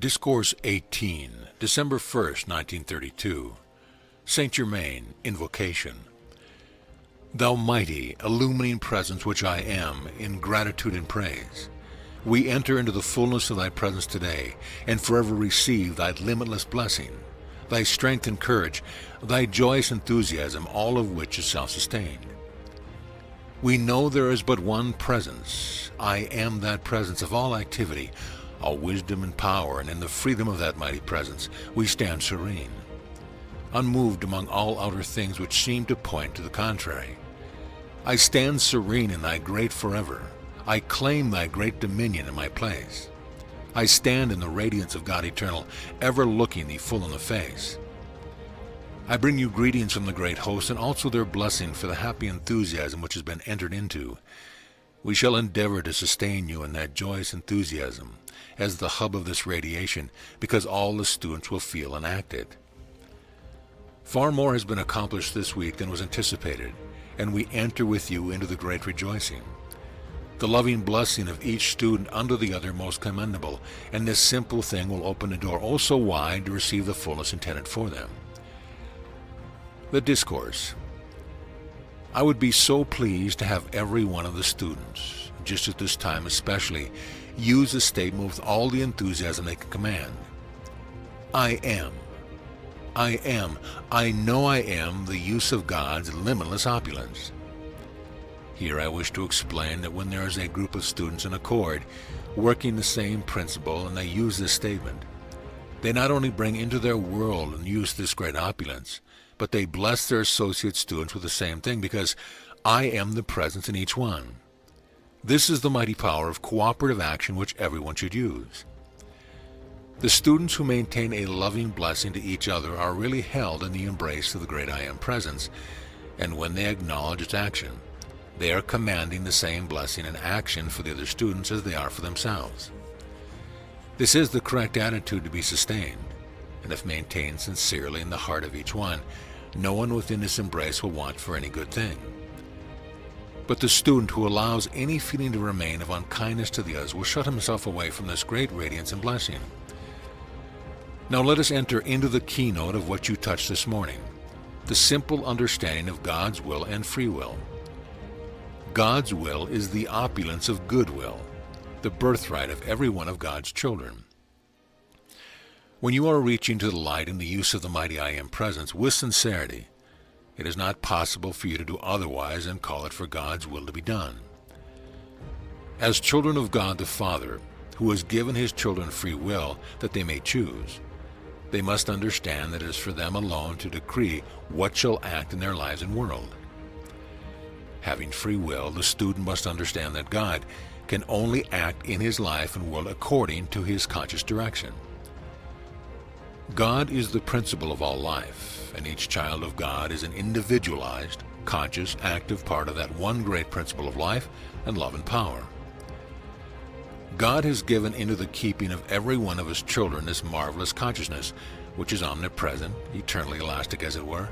Discourse 18, December 1st, 1932. St. Germain, Invocation. Thou mighty, illumining presence which I am, in gratitude and praise, we enter into the fullness of thy presence today, and forever receive thy limitless blessing, thy strength and courage, thy joyous enthusiasm, all of which is self-sustained. We know there is but one presence. I am that presence of all activity, all wisdom and power, and in the freedom of that mighty presence we stand serene, unmoved among all outer things which seem to point to the contrary. I stand serene in thy great forever. I claim thy great dominion in my place. I stand in the radiance of God eternal, ever looking thee full in the face. I bring you greetings from the great host, and also their blessing for the happy enthusiasm which has been entered into. We shall endeavor to sustain you in that joyous enthusiasm as the hub of this radiation, because all the students will feel and act it. Far more has been accomplished this week than was anticipated, and we enter with you into the great rejoicing. The loving blessing of each student under the other most commendable, and this simple thing will open the door oh so wide to receive the fullness intended for them. The Discourse. I would be so pleased to have every one of the students, just at this time especially, use this statement with all the enthusiasm they can command. I am. I am. I know I am the use of God's limitless opulence. Here I wish to explain that when there is a group of students in accord, working the same principle, and they use this statement, they not only bring into their world and use this great opulence, but they bless their associate students with the same thing, because I am the presence in each one. This is the mighty power of cooperative action which everyone should use. The students who maintain a loving blessing to each other are really held in the embrace of the great I Am presence, and when they acknowledge its action, they are commanding the same blessing and action for the other students as they are for themselves. This is the correct attitude to be sustained, and if maintained sincerely in the heart of each one, no one within this embrace will want for any good thing. But the student who allows any feeling to remain of unkindness to the others will shut himself away from this great radiance and blessing. Now let us enter into the keynote of what you touched this morning, the simple understanding of God's will and free will. God's will is the opulence of goodwill, the birthright of every one of God's children. When you are reaching to the light in the use of the mighty I Am presence with sincerity, it is not possible for you to do otherwise than call it for God's will to be done. As children of God the Father, who has given his children free will that they may choose, they must understand that it is for them alone to decree what shall act in their lives and world. Having free will, the student must understand that God can only act in his life and world according to his conscious direction. God is the principle of all life, and each child of God is an individualized, conscious, active part of that one great principle of life and love and power. God has given into the keeping of every one of his children this marvelous consciousness, which is omnipresent, eternally elastic as it were,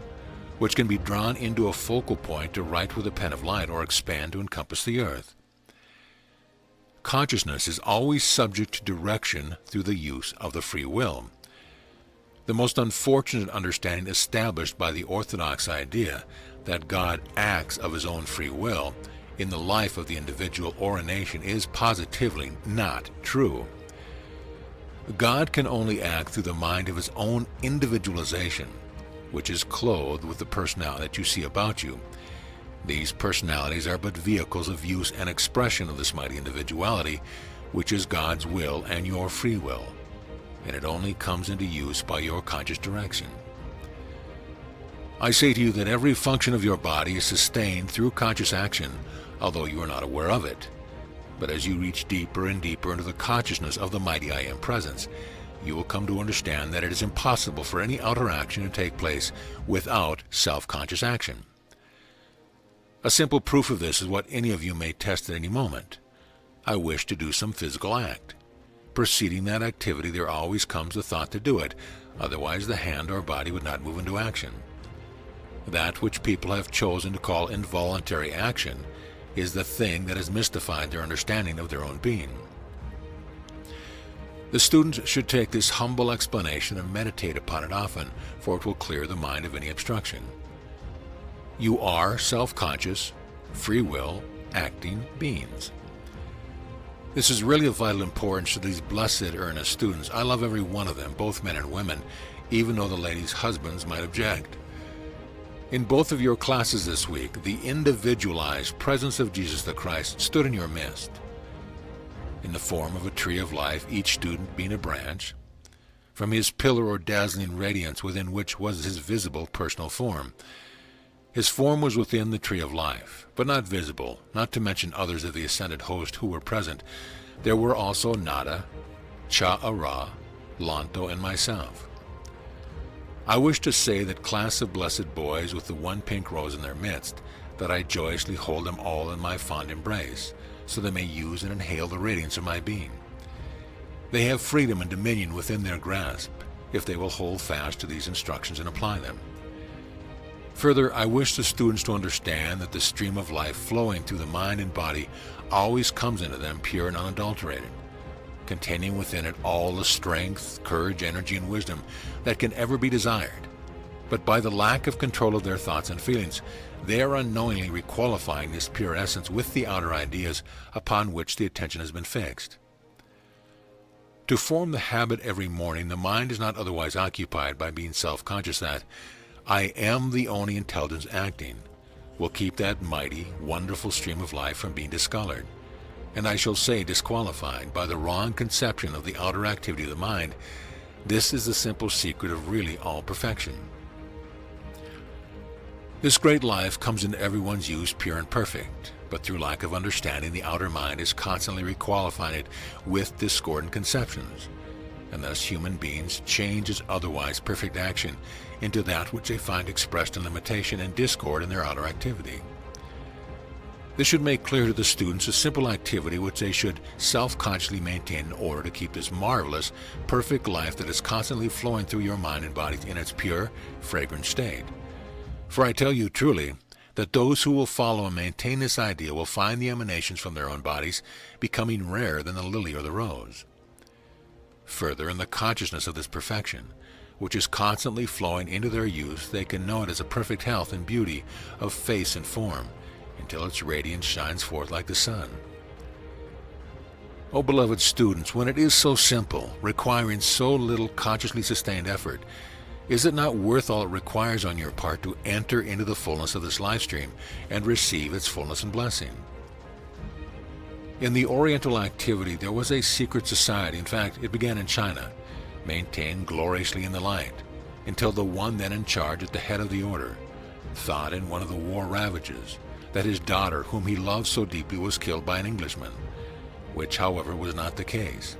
which can be drawn into a focal point to write with a pen of light or expand to encompass the earth. Consciousness is always subject to direction through the use of the free will. The most unfortunate understanding established by the orthodox idea that God acts of his own free will in the life of the individual or a nation is positively not true. God can only act through the mind of his own individualization, which is clothed with the personality that you see about you. These personalities are but vehicles of use and expression of this mighty individuality, which is God's will and your free will, and it only comes into use by your conscious direction. I say to you that every function of your body is sustained through conscious action, although you are not aware of it. But as you reach deeper and deeper into the consciousness of the mighty I Am presence, you will come to understand that it is impossible for any outer action to take place without self-conscious action. A simple proof of this is what any of you may test at any moment. I wish to do some physical act. Preceding that activity there always comes the thought to do it, otherwise the hand or body would not move into action. That which people have chosen to call involuntary action is the thing that has mystified their understanding of their own being. The students should take this humble explanation and meditate upon it often, for it will clear the mind of any obstruction. You are self-conscious, free will, acting beings. This is really of vital importance to these blessed, earnest students. I love every one of them, both men and women, even though the ladies' husbands might object. In both of your classes this week, the individualized presence of Jesus the Christ stood in your midst, in the form of a tree of life, each student being a branch, from his pillar or dazzling radiance within which was his visible personal form. His form was within the tree of life, but not visible, not to mention others of the ascended host who were present. There were also Nada, Cha-Ara, Lanto, and myself. I wish to say that class of blessed boys with the one pink rose in their midst, that I joyously hold them all in my fond embrace, so they may use and inhale the radiance of my being. They have freedom and dominion within their grasp, if they will hold fast to these instructions and apply them. Further, I wish the students to understand that the stream of life flowing through the mind and body always comes into them pure and unadulterated, containing within it all the strength, courage, energy, and wisdom that can ever be desired. But by the lack of control of their thoughts and feelings, they are unknowingly requalifying this pure essence with the outer ideas upon which the attention has been fixed. To form the habit every morning, the mind is not otherwise occupied by being self-conscious that I am the only intelligence acting, will keep that mighty, wonderful stream of life from being discolored, and I shall say disqualified by the wrong conception of the outer activity of the mind. This is the simple secret of really all perfection. This great life comes into everyone's use pure and perfect, but through lack of understanding, the outer mind is constantly requalifying it with discordant conceptions, and thus human beings change its otherwise perfect action into that which they find expressed in limitation and discord in their outer activity. This should make clear to the students a simple activity which they should self-consciously maintain in order to keep this marvelous, perfect life that is constantly flowing through your mind and body in its pure, fragrant state. For I tell you truly that those who will follow and maintain this idea will find the emanations from their own bodies becoming rarer than the lily or the rose. Further, in the consciousness of this perfection, which is constantly flowing into their use, they can know it as a perfect health and beauty of face and form, until its radiance shines forth like the sun. O beloved students, when it is so simple, requiring so little consciously sustained effort, is it not worth all it requires on your part to enter into the fullness of this life stream and receive its fullness and blessing? In the Oriental activity, there was a secret society. In fact, it began in China, maintained gloriously in the light, until the one then in charge at the head of the order thought in one of the war ravages that his daughter, whom he loved so deeply, was killed by an Englishman, which, however, was not the case.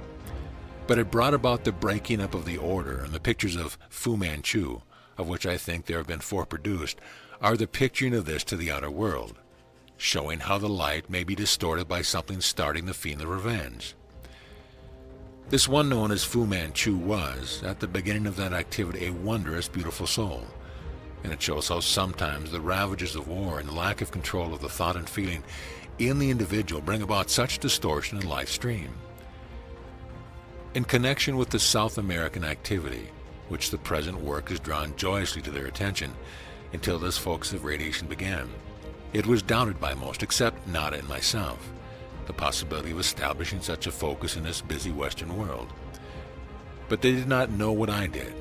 But it brought about the breaking up of the order, and the pictures of Fu Manchu, of which I think there have been 4 produced, are the picturing of this to the outer world, showing how the light may be distorted by something starting the fiend of revenge. This one known as Fu Manchu was, at the beginning of that activity, a wondrous, beautiful soul, and it shows how sometimes the ravages of war and the lack of control of the thought and feeling in the individual bring about such distortion in life's stream. In connection with the South American activity, which the present work has drawn joyously to their attention until this focus of radiation began, it was doubted by most, except Nada and myself, the possibility of establishing such a focus in this busy Western world. But they did not know what I did,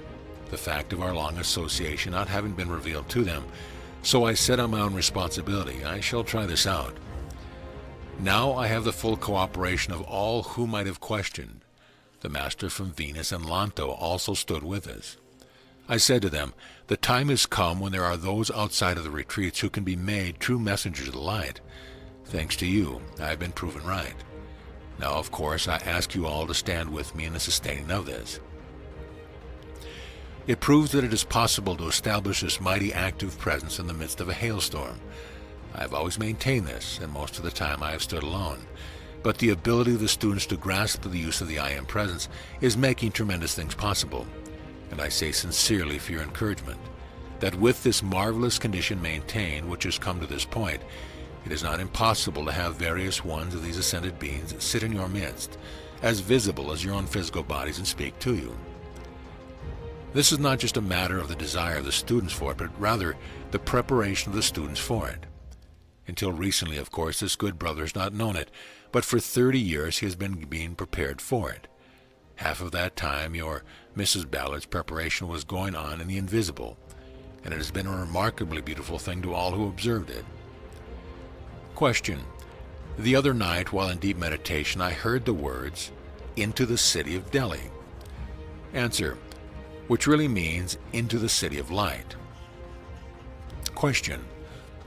the fact of our long association not having been revealed to them, so I said on my own responsibility, I shall try this out. Now I have the full cooperation of all who might have questioned. The master from Venus and Lanto also stood with us. I said to them, the time has come when there are those outside of the retreats who can be made true messengers of the light. Thanks to you, I have been proven right. Now, of course, I ask you all to stand with me in the sustaining of this. It proves that it is possible to establish this mighty active presence in the midst of a hailstorm. I have always maintained this, and most of the time I have stood alone. But the ability of the students to grasp the use of the I Am Presence is making tremendous things possible. And I say sincerely for your encouragement, that with this marvelous condition maintained, which has come to this point, it is not impossible to have various ones of these ascended beings sit in your midst, as visible as your own physical bodies, and speak to you. This is not just a matter of the desire of the students for it, but rather the preparation of the students for it. Until recently, of course, this good brother has not known it, but for 30 years he has been being prepared for it. Half of that time your Mrs. Ballard's preparation was going on in the invisible, and it has been a remarkably beautiful thing to all who observed it. Question. The other night, while in deep meditation, I heard the words, "into the city of Delhi." Answer. Which really means, into the city of light. Question.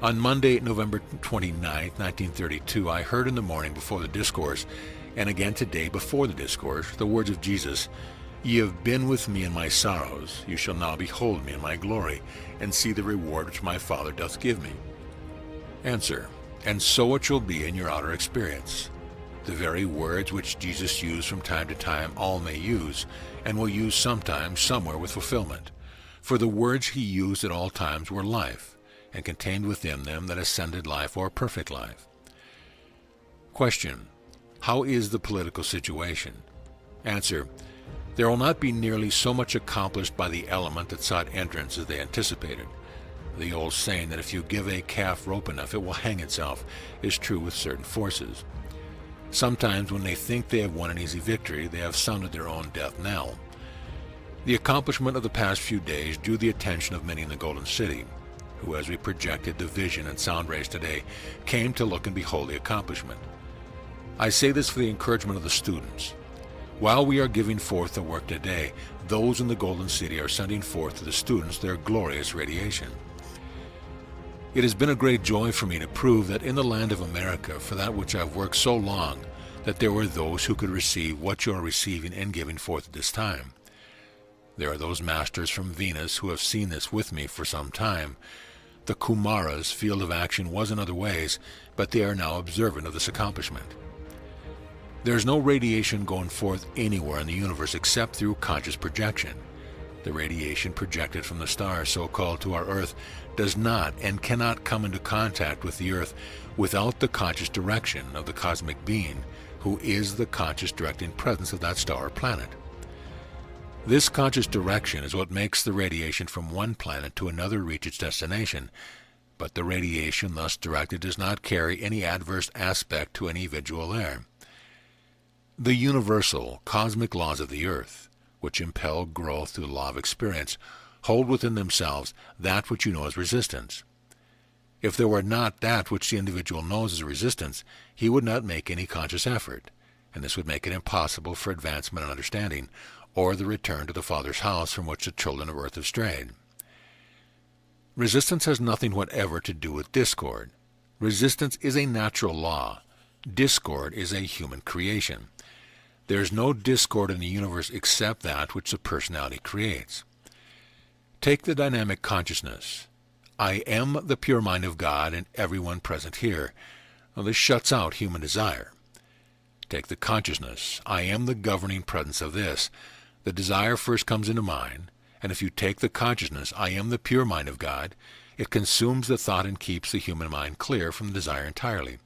On Monday, November 29, 1932, I heard in the morning before the Discourse, and again today before the Discourse, the words of Jesus, "Ye have been with me in my sorrows, you shall now behold me in my glory, and see the reward which my Father doth give me." Answer. And so it shall be in your outer experience. The very words which Jesus used from time to time all may use, and will use sometime, somewhere with fulfillment. For the words he used at all times were life, and contained within them that ascended life or perfect life. Question. How is the political situation? Answer. There will not be nearly so much accomplished by the element that sought entrance as they anticipated. The old saying that if you give a calf rope enough it will hang itself is true with certain forces. Sometimes when they think they have won an easy victory, they have sounded their own death knell. The accomplishment of the past few days drew the attention of many in the Golden City, who, as we projected the vision and sound rays today, came to look and behold the accomplishment. I say this for the encouragement of the students. While we are giving forth the work today, those in the Golden City are sending forth to the students their glorious radiation. It has been a great joy for me to prove that in the land of America, for that which I've worked so long, that there were those who could receive what you are receiving and giving forth at this time. There are those masters from Venus who have seen this with me for some time. The Kumara's field of action was in other ways, but they are now observant of this accomplishment. There is no radiation going forth anywhere in the universe except through conscious projection. The radiation projected from the stars, so-called, to our Earth does not and cannot come into contact with the Earth without the conscious direction of the cosmic being, who is the conscious directing presence of that star or planet. This conscious direction is what makes the radiation from one planet to another reach its destination, but the radiation thus directed does not carry any adverse aspect to any individual there. The universal, cosmic laws of the Earth, which impel growth through the law of experience, hold within themselves that which you know as resistance. If there were not that which the individual knows as resistance, he would not make any conscious effort, and this would make it impossible for advancement and understanding, or the return to the Father's house from which the children of earth have strayed. Resistance has nothing whatever to do with discord. Resistance is a natural law. Discord is a human creation. There is no discord in the universe except that which the personality creates. Take the dynamic consciousness. I am the pure mind of God and everyone present here. Well, this shuts out human desire. Take the consciousness. I am the governing presence of this. The desire first comes into mind, and if you take the consciousness, I am the pure mind of God, it consumes the thought and keeps the human mind clear from the desire entirely.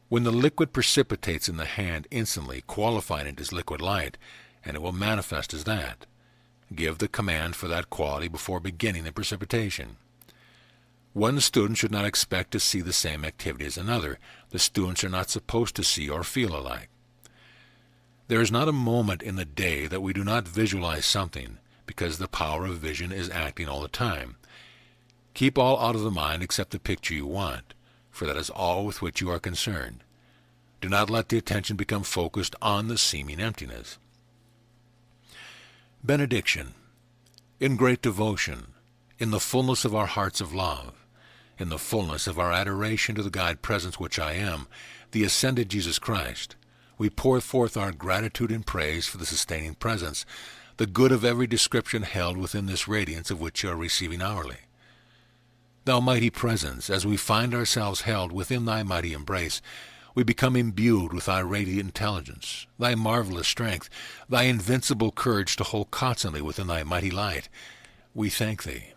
When the liquid precipitates in the hand instantly, qualifying it as liquid light, and it will manifest as that. Give the command for that quality before beginning the precipitation. One student should not expect to see the same activity as another. The students are not supposed to see or feel alike. There is not a moment in the day that we do not visualize something, because the power of vision is acting all the time. Keep all out of the mind except the picture you want, for that is all with which you are concerned. Do not let the attention become focused on the seeming emptiness. Benediction. In great devotion, in the fullness of our hearts of love, in the fullness of our adoration to the God Presence which I am, the ascended Jesus Christ, we pour forth our gratitude and praise for the sustaining presence, the good of every description held within this radiance of which you are receiving hourly. Thou mighty presence, as we find ourselves held within thy mighty embrace, we become imbued with thy radiant intelligence, thy marvelous strength, thy invincible courage to hold constantly within thy mighty light. We thank thee.